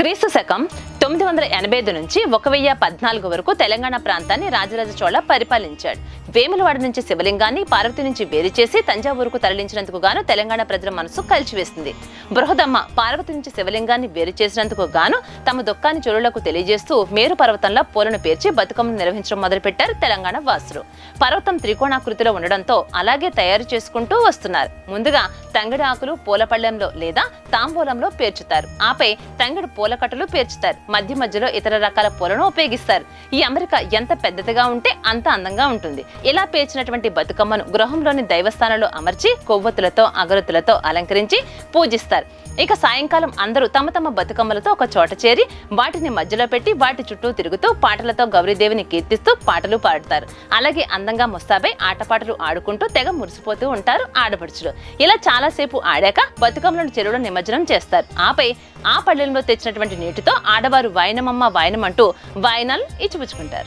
క్రీస్తు శకం 985 నుంచి 1014 వరకు తెలంగాణ ప్రాంతాన్ని రాజరాజ చోళ పరిపాలించాడు. వేములవాడ నుంచి శివలింగాన్ని పార్వతి నుంచి వేరు చేసి తంజావూరుకు తరలించినందుకు గాను తెలంగాణ ప్రజల మనసు కలిచివేసింది. బృహదమ్మ పార్వతి నుంచి శివలింగాన్ని వేరు చేసినందుకు గాను తమ దుఃఖాన్ని చోళులకు తెలియజేస్తూ మేరు పర్వతంలో పూలను పేర్చి బతుకమ్మను నిర్వహించడం మొదలుపెట్టారు తెలంగాణ వాసులు. పర్వతం త్రికోణాకృతిలో ఉండడంతో అలాగే తయారు చేసుకుంటూ వస్తున్నారు. ముందుగా తంగడి ఆకులు పూలపళ్ళెంలో లేదా తాంబూలంలో పేర్చుతారు. ఆపై తంగడి పూలకట్టలు పేర్చుతారు. మధ్య మధ్యలో ఇతర రకాల పూలను ఉపయోగిస్తారు. ఈ అమరిక ఎంత పెద్దదిగా ఉంటే అంత అందంగా ఉంటుంది. ఇలా పేర్చినటువంటి బతుకమ్మను గృహంలోని దైవస్థానంలో అమర్చి కొవ్వొత్తులతో అగరొత్తులతో అలంకరించి పూజిస్తారు. ఇక సాయంకాలం అందరూ తమ తమ బతుకమ్మలతో ఒక చోట చేరి వాటిని మధ్యలో పెట్టి వాటి చుట్టూ తిరుగుతూ పాటలతో గౌరీదేవిని కీర్తిస్తూ పాటలు పాడతారు. అలాగే అందంగా ముస్తాబై ఆటపాటలు ఆడుకుంటూ తెగ మురిసిపోతూ ఉంటారు ఆడపడుచులు. ఇలా చాలాసేపు ఆడాక బతుకమ్మలను చెరువులో నిమజ్జనం చేస్తారు. ఆపై ఆ పళ్ళెంలో తెచ్చినటువంటి నీటితో ఆడవారు వాయనమమ్మ వాయనం అంటూ వాయనాలు ఇచ్చిపుచ్చుకుంటారు.